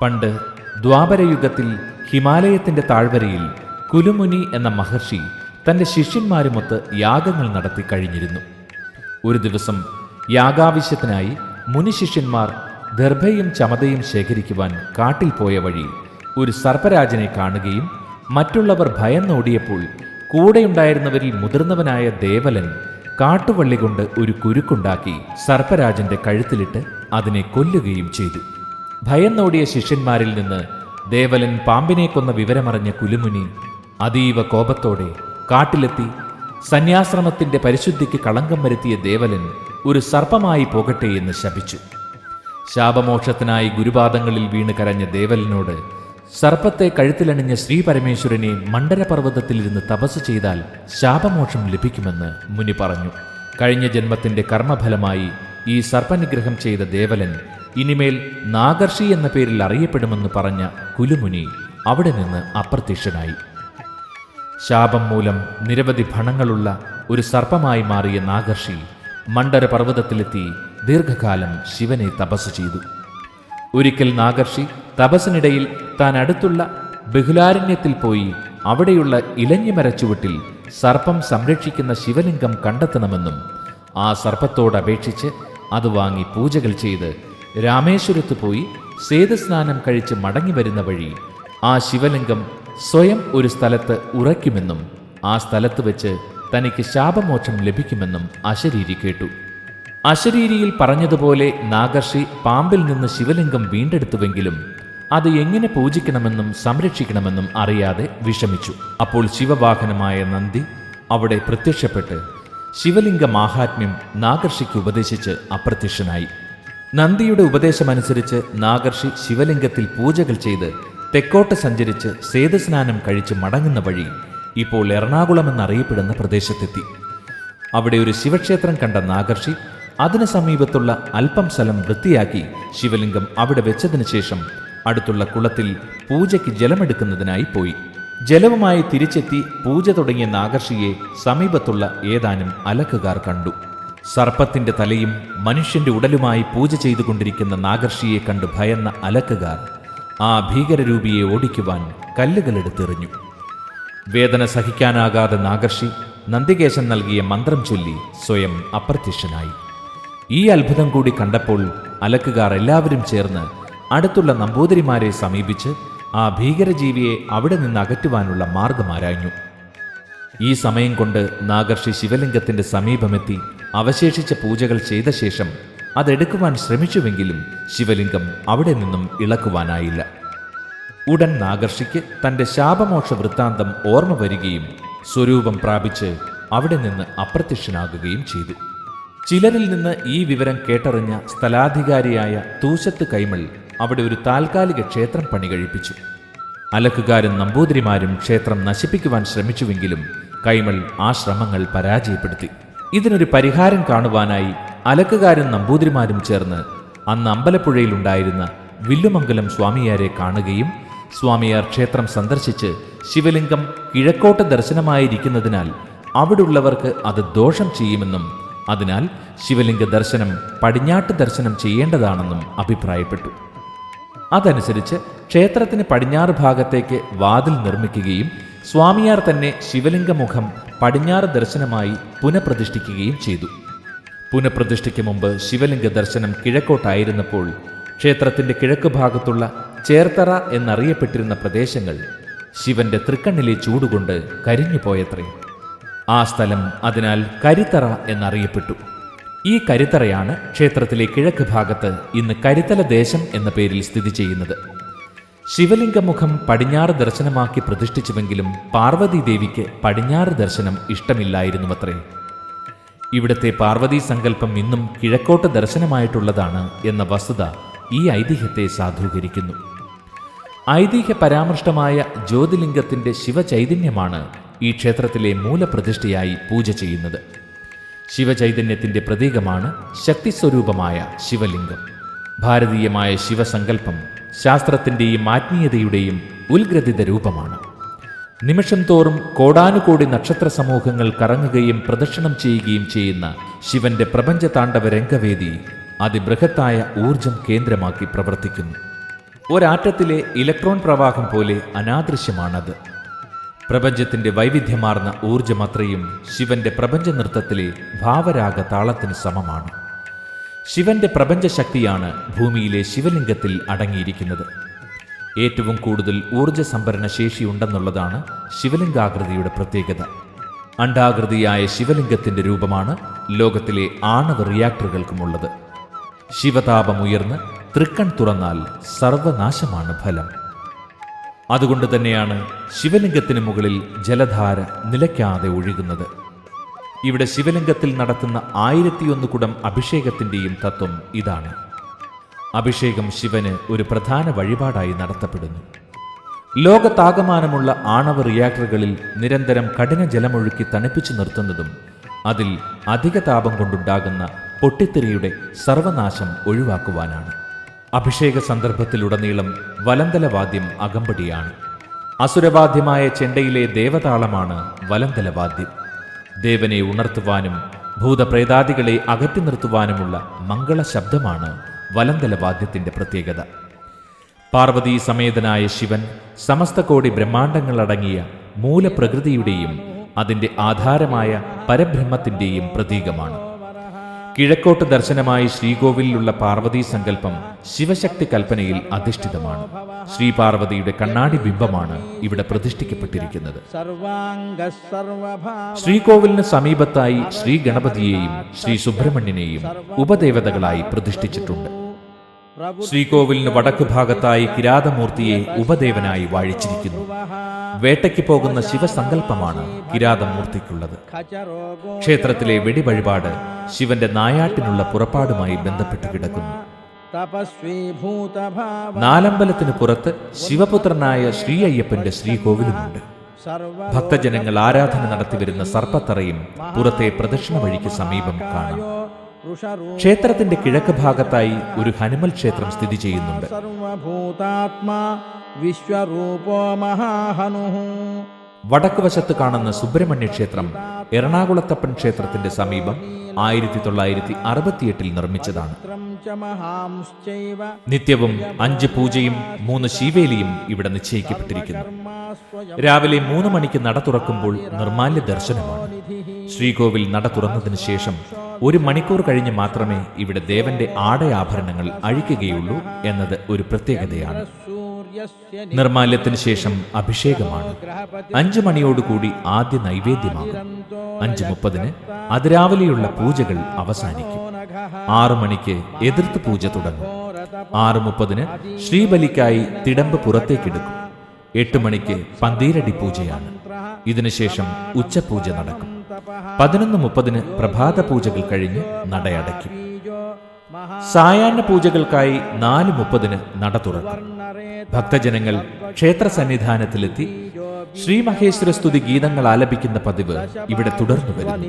പണ്ട് ദ്വാപരയുഗത്തിൽ ഹിമാലയത്തിന്റെ താഴ്വരയിൽ കുലുമുനി എന്ന മഹർഷി തന്റെ ശിഷ്യന്മാരുമൊത്ത് യാഗങ്ങൾ നടത്തി കഴിഞ്ഞിരുന്നു. ഒരു ദിവസം യാഗാവശ്യത്തിനായി മുനിശിഷ്യന്മാർ ദർഭയും ചമതയും ശേഖരിക്കുവാൻ കാട്ടിൽ പോയ വഴി ഒരു സർപ്പരാജനെ കാണുകയും മറ്റുള്ളവർ ഭയന്നോടിയപ്പോൾ കൂടെയുണ്ടായിരുന്നവരിൽ മുതിർന്നവനായ ദേവലൻ കാട്ടുവള്ളി കൊണ്ട് ഒരു കുരുക്കുണ്ടാക്കി സർപ്പരാജന്റെ കഴുത്തിലിട്ട് അതിനെ കൊല്ലുകയും ചെയ്തു. ഭയന്നോടിയ ശിഷ്യന്മാരിൽ നിന്ന് ദേവലൻ പാമ്പിനെ കൊന്ന വിവരമറിഞ്ഞ കുലുമുനി അതീവ കോപത്തോടെ കാട്ടിലെത്തി സന്യാശ്രമത്തിന്റെ പരിശുദ്ധിക്ക് കളങ്കം വരുത്തിയ ദേവലൻ ഒരു സർപ്പമായി പോകട്ടെ എന്ന് ശപിച്ചു. ശാപമോക്ഷത്തിനായി ഗുരുപാദങ്ങളിൽ വീണ് കരഞ്ഞ ദേവലനോട് സർപ്പത്തെ കഴുത്തിലണിഞ്ഞ ശ്രീ പരമേശ്വരനെ മണ്ഡരപർവ്വതത്തിലിരുന്ന് തപസ് ചെയ്താൽ ശാപമോക്ഷം ലഭിക്കുമെന്ന് മുനി പറഞ്ഞു. കഴിഞ്ഞ ജന്മത്തിന്റെ കർമ്മഫലമായി ഈ സർപ്പനിഗ്രഹം ചെയ്ത ദേവലൻ ഇനിമേൽ നാഗർഷി എന്ന പേരിൽ അറിയപ്പെടുമെന്ന് പറഞ്ഞ കുലുമുനി അവിടെ നിന്ന് അപ്രത്യക്ഷനായി. ശാപം മൂലം നിരവധി ഭണങ്ങളുള്ള ഒരു സർപ്പമായി മാറിയ നാഗർഷി മണ്ഡരപർവ്വതത്തിലെത്തി ദീർഘകാലം ശിവനെ തപസ് ചെയ്തു. ഒരിക്കൽ നാഗർഷി തപസ്സിനിടയിൽ താൻ അടുത്തുള്ള ബഹുലാരണ്യത്തിൽ പോയി അവിടെയുള്ള ഇലഞ്ഞിമരച്ചുവട്ടിൽ സർപ്പം സംരക്ഷിക്കുന്ന ശിവലിംഗം കണ്ടെത്തണമെന്നും ആ സർപ്പത്തോടപേക്ഷിച്ച് അത് വാങ്ങി പൂജകൾ ചെയ്ത് രാമേശ്വരത്ത് പോയി സേതുസ്നാനം കഴിച്ച് മടങ്ങി വരുന്ന വഴി ആ ശിവലിംഗം സ്വയം ഒരു സ്ഥലത്ത് ഉറയ്ക്കുമെന്നും ആ സ്ഥലത്ത് വെച്ച് തനിക്ക് ശാപമോക്ഷം ലഭിക്കുമെന്നും അശരീരി കേട്ടു. അശരീരിയിൽ പറഞ്ഞതുപോലെ നാഗർഷി പാമ്പിൽ നിന്ന് ശിവലിംഗം വീണ്ടെടുത്തുവെങ്കിലും അത് എങ്ങനെ പൂജിക്കണമെന്നും സംരക്ഷിക്കണമെന്നും അറിയാതെ വിഷമിച്ചു. അപ്പോൾ ശിവവാഹനമായ നന്ദി അവിടെ പ്രത്യക്ഷപ്പെട്ട് ശിവലിംഗ മാഹാത്മ്യം നാഗർഷിക്ക് ഉപദേശിച്ച് അപ്രത്യക്ഷനായി. നന്ദിയുടെ ഉപദേശമനുസരിച്ച് നാഗർഷി ശിവലിംഗത്തിൽ പൂജകൾ ചെയ്ത് തെക്കോട്ട് സഞ്ചരിച്ച് സേതുസ്നാനം കഴിച്ച് മടങ്ങുന്ന വഴി ഇപ്പോൾ എറണാകുളം എന്നറിയപ്പെടുന്ന പ്രദേശത്തെത്തി. അവിടെ ഒരു ശിവക്ഷേത്രം കണ്ട നാഗർഷി അതിന് സമീപത്തുള്ള അല്പം സ്ഥലം വൃത്തിയാക്കി ശിവലിംഗം അവിടെ വെച്ചതിനു ശേഷം അടുത്തുള്ള കുളത്തിൽ പൂജയ്ക്ക് ജലമെടുക്കുന്നതിനായി പോയി. ജലവുമായി തിരിച്ചെത്തി പൂജ തുടങ്ങിയ നാഗർഷിയെ സമീപത്തുള്ള ഏതാനും അലക്കുകാർ കണ്ടു. സർപ്പത്തിന്റെ തലയും മനുഷ്യന്റെ ഉടലുമായി പൂജ ചെയ്തുകൊണ്ടിരിക്കുന്ന നാഗർഷിയെ കണ്ടു ഭയന്ന അലക്കുകാർ ആ ഭീകരരൂപിയെ ഓടിക്കുവാൻ കല്ലുകളെടുത്തെറിഞ്ഞു. വേദന സഹിക്കാനാകാതെ നാഗർഷി നന്ദികേശൻ നൽകിയ മന്ത്രം ചൊല്ലി സ്വയം അപ്രത്യക്ഷനായി. ഈ അത്ഭുതം കൂടി കണ്ടപ്പോൾ അലക്കുകാർ എല്ലാവരും ചേർന്ന് അടുത്തുള്ള നമ്പൂതിരിമാരെ സമീപിച്ച് ആ ഭീകരജീവിയെ അവിടെ നിന്ന് അകറ്റുവാനുള്ള മാർഗമാരാഞ്ഞു. ഈ സമയം കൊണ്ട് നാഗർഷി ശിവലിംഗത്തിന്റെ സമീപമെത്തി അവശേഷിച്ച പൂജകൾ ചെയ്ത ശേഷം അതെടുക്കുവാൻ ശ്രമിച്ചുവെങ്കിലും ശിവലിംഗം അവിടെ നിന്നും ഇളക്കുവാനായില്ല. ഉടൻ നാഗർഷിക്ക് തന്റെ ശാപമോക്ഷ വൃത്താന്തം ഓർമ്മ വരികയും സ്വരൂപം പ്രാപിച്ച് അവിടെ നിന്ന് അപ്രത്യക്ഷനാകുകയും ചെയ്തു. ചിലരിൽ നിന്ന് ഈ വിവരം കേട്ടറിഞ്ഞ സ്ഥലാധികാരിയായ തൂശത്ത് കൈമൾ അവിടെ ഒരു താൽക്കാലിക ക്ഷേത്രം പണി കഴിപ്പിച്ചു. അലക്കുകാരും നമ്പൂതിരിമാരും ക്ഷേത്രം നശിപ്പിക്കുവാൻ ശ്രമിച്ചുവെങ്കിലും കൈമൾ ആ ശ്രമങ്ങൾ പരാജയപ്പെടുത്തി. ഇതിനൊരു പരിഹാരം കാണുവാനായി അലക്കുകാരും നമ്പൂതിരിമാരും ചേർന്ന് അന്ന് അമ്പലപ്പുഴയിലുണ്ടായിരുന്ന വില്ലുമംഗലം സ്വാമിയാരെ കാണുകയും സ്വാമിയാർ ക്ഷേത്രം സന്ദർശിച്ച് ശിവലിംഗം കിഴക്കോട്ട് ദർശനമായിരിക്കുന്നതിനാൽ അവിടുള്ളവർക്ക് അത് ദോഷം ചെയ്യുമെന്നും അതിനാൽ ശിവലിംഗ ദർശനം പടിഞ്ഞാട്ട് ദർശനം ചെയ്യേണ്ടതാണെന്നും അഭിപ്രായപ്പെട്ടു. അതനുസരിച്ച് ക്ഷേത്രത്തിന് പടിഞ്ഞാറ് ഭാഗത്തേക്ക് വാതിൽ നിർമ്മിക്കുകയും സ്വാമിയാർ തന്നെ ശിവലിംഗമുഖം പടിഞ്ഞാറ് ദർശനമായി പുനഃപ്രതിഷ്ഠിക്കുകയും ചെയ്തു. പുനഃപ്രതിഷ്ഠയ്ക്ക് മുമ്പ് ശിവലിംഗ ദർശനം കിഴക്കോട്ടായിരുന്നപ്പോൾ ക്ഷേത്രത്തിന്റെ കിഴക്ക് ഭാഗത്തുള്ള ചേർത്തറ എന്നറിയപ്പെട്ടിരുന്ന പ്രദേശങ്ങൾ ശിവന്റെ തൃക്കണ്ണിലെ ചൂടുകൊണ്ട് കരിഞ്ഞുപോയത്രേ. ആ സ്ഥലം അതിനാൽ കരിത്തറ എന്നറിയപ്പെട്ടു. ഈ കരിത്തറയാണ് ക്ഷേത്രത്തിലെ കിഴക്ക് ഭാഗത്ത് ഇന്ന് കരിത്തല ദേശം എന്ന പേരിൽ സ്ഥിതി ചെയ്യുന്നത്. ശിവലിംഗമുഖം പടിഞ്ഞാറ് ദർശനമാക്കി പ്രതിഷ്ഠിച്ചുവെങ്കിലും പാർവതി ദേവിക്ക് പടിഞ്ഞാറ് ദർശനം ഇഷ്ടമില്ലായിരുന്നുവത്രേ. ഇവിടത്തെ പാർവതി സങ്കല്പം ഇന്നും കിഴക്കോട്ട് ദർശനമായിട്ടുള്ളതാണ് എന്ന വസ്തുത ഈ ഐതിഹ്യത്തെ സാധൂകരിക്കുന്നു. ഐതിഹ്യ പരാമൃഷ്ടമായ ജ്യോതിലിംഗത്തിന്റെ ശിവചൈതന്യമാണ് ഈ ക്ഷേത്രത്തിലെ മൂലപ്രതിഷ്ഠയായി പൂജ ചെയ്യുന്നത്. ശിവചൈതന്യത്തിന്റെ പ്രതീകമാണ് ശക്തിസ്വരൂപമായ ശിവലിംഗം. ഭാരതീയമായ ശിവസങ്കല്പം ശാസ്ത്രത്തിന്റെയും ആത്മീയതയുടെയും ഉത്ഗ്രഥിത രൂപമാണ്. നിമിഷം തോറും കോടാനുകോടി നക്ഷത്ര സമൂഹങ്ങൾ കറങ്ങുകയും പ്രദക്ഷിണം ചെയ്യുകയും ചെയ്യുന്ന ശിവന്റെ പ്രപഞ്ചതാണ്ഡവ രംഗവേദി അതിബൃഹത്തായ ഊർജം കേന്ദ്രമാക്കി പ്രവർത്തിക്കുന്നു. ഒരാറ്റത്തിലെ ഇലക്ട്രോൺ പ്രവാഹം പോലെ അനാദൃശ്യമാണത്. പ്രപഞ്ചത്തിന്റെ വൈവിധ്യമാർന്ന ഊർജമത്രയും ശിവന്റെ പ്രപഞ്ച നൃത്തത്തിലെ ഭാവരാഗ താളത്തിന് സമമാണ്. ശിവന്റെ പ്രപഞ്ചശക്തിയാണ് ഭൂമിയിലെ ശിവലിംഗത്തിൽ അടങ്ങിയിരിക്കുന്നത്. ഏറ്റവും കൂടുതൽ ഊർജ സംഭരണ ശേഷിയുണ്ടെന്നുള്ളതാണ് ശിവലിംഗാകൃതിയുടെ പ്രത്യേകത. അണ്ഡാകൃതിയായ ശിവലിംഗത്തിന്റെ രൂപമാണ് ലോകത്തിലെ ആണവ റിയാക്ടറുകൾക്കുമുള്ളത്. ശിവതാപമുയർന്ന് തൃക്കൺ തുറന്നാൽ സർവനാശമാണ് ഫലം. അതുകൊണ്ട് തന്നെയാണ് ശിവലിംഗത്തിന് മുകളിൽ ജലധാര നിലയ്ക്കാതെ ഒഴുകുന്നത്. ഇവിടെ ശിവലിംഗത്തിൽ നടത്തുന്ന 1001 കുടം അഭിഷേകത്തിന്റെയും തത്വം ഇതാണ്. അഭിഷേകം ശിവന് ഒരു പ്രധാന വഴിപാടായി നടത്തപ്പെടുന്നു. ലോകത്താകമാനമുള്ള ആണവ റിയാക്ടറുകളിൽ നിരന്തരം കഠിന ജലമൊഴുക്കി തണുപ്പിച്ചു നിർത്തുന്നതും അതിൽ അധിക താപം കൊണ്ടുണ്ടാകുന്ന പൊട്ടിത്തെറിയുടെ സർവനാശം ഒഴിവാക്കുവാനാണ്. അഭിഷേക സന്ദർഭത്തിലുടനീളം വലന്തലവാദ്യം അകമ്പടിയാണ്. അസുരവാദ്യമായ ചെണ്ടയിലെ ദേവതാളമാണ് വലന്തലവാദ്യം. ദേവനെ ഉണർത്തുവാനും ഭൂതപ്രേതാദികളെ അകറ്റി നിർത്തുവാനുമുള്ള മംഗള ശബ്ദമാണ് വലന്തലവാദ്യത്തിന്റെ പ്രത്യേകത. പാർവതീ സമേതനായ ശിവൻ സമസ്ത കോടി ബ്രഹ്മാണ്ടങ്ങളടങ്ങിയ മൂലപ്രകൃതിയുടെയും അതിന്റെ ആധാരമായ പരബ്രഹ്മത്തിന്റെയും പ്രതീകമാണ്. കിഴക്കോട്ട് ദർശനമായി ശ്രീകോവിലുള്ള പാർവതീ സങ്കല്പം ശിവശക്തി കൽപ്പനയിൽ അധിഷ്ഠിതമാണ്. ശ്രീപാർവതിയുടെ കണ്ണാടി ബിംബമാണ് ഇവിടെ പ്രതിഷ്ഠിക്കപ്പെട്ടിരിക്കുന്നത്. ശ്രീകോവിലിന് സമീപത്തായി ശ്രീ ഗണപതിയെയും ശ്രീ സുബ്രഹ്മണ്യനെയും ഉപദേവതകളായി പ്രതിഷ്ഠിച്ചിട്ടുണ്ട്. ശ്രീകോവിലിന് വടക്കു ഭാഗത്തായി കിരാതമൂർത്തിയെ ഉപദേവനായി വാഴിച്ചിരിക്കുന്നു. വേട്ടയ്ക്ക് പോകുന്ന ശിവസങ്കല്പമാണ് കിരാതമൂർത്തിക്കുള്ളത്. ക്ഷേത്രത്തിലെ വെടിവഴിപാട് ശിവന്റെ നായാട്ടിനുള്ള പുറപ്പാടുമായി ബന്ധപ്പെട്ട് കിടക്കുന്നു. നാലമ്പലത്തിന് പുറത്ത് ശിവപുത്രനായ ശ്രീ അയ്യപ്പന്റെ ശ്രീകോവിലുമുണ്ട്. ഭക്തജനങ്ങൾ ആരാധന നടത്തിവരുന്ന സർപ്പത്തറയും പുറത്തെ പ്രദക്ഷിണ വഴിക്ക് സമീപം കാണാം. ക്ഷേത്രത്തിന്റെ കിഴക്ക് ഭാഗത്തായി ഒരു ഹനുമൽ ക്ഷേത്രം സ്ഥിതി ചെയ്യുന്നുണ്ട്. വടക്കുവശത്ത് കാണുന്ന സുബ്രഹ്മണ്യ ക്ഷേത്രം എറണാകുളത്തപ്പൻ ക്ഷേത്രത്തിന്റെ സമീപം 1968 നിർമ്മിച്ചതാണ്. നിത്യവും 5 പൂജയും 3 ശീവേലിയും ഇവിടെ നിശ്ചയിക്കപ്പെട്ടിരിക്കുന്നു. രാവിലെ 3 മണിക്ക് നട തുറക്കുമ്പോൾ നിർമാല്യ ദർശനമാണ്. ശ്രീകോവിൽ നട തുറന്നതിന് ശേഷം 1 മണിക്കൂർ കഴിഞ്ഞ് മാത്രമേ ഇവിടെ ദേവന്റെ ആടയാഭരണങ്ങൾ അഴിക്കുകയുള്ളൂ എന്നത് ഒരു പ്രത്യേകതയാണ്. നിർമാല്യത്തിന് ശേഷം അഭിഷേകമാണ്. 5 മണിയോടുകൂടി ആദ്യ നൈവേദ്യമാകും. 5:30 അതിരാവിലെയുള്ള പൂജകൾ അവസാനിക്കും. 6 മണിക്ക് എതിർത്ത് പൂജ തുടങ്ങും. 6:30 ശ്രീബലിക്കായി തിടമ്പ് പുറത്തേക്കെടുക്കും. 8 മണിക്ക് പന്തീരടി പൂജയാണ്. ഇതിനുശേഷം ഉച്ചപൂജ നടക്കും. 11:30 പ്രഭാത പൂജകൾ കഴിഞ്ഞ് നടയടയ്ക്കും. സായാഹ്ന പൂജകൾക്കായി 4:30 നട തുറക്കും. ഭക്തജനങ്ങൾ ക്ഷേത്ര സന്നിധാനത്തിലെത്തി ശ്രീ മഹേശ്വര സ്തുതി ഗീതങ്ങൾ ആലപിക്കുന്ന പതിവ് ഇവിടെ തുടർന്നു വരുന്നു.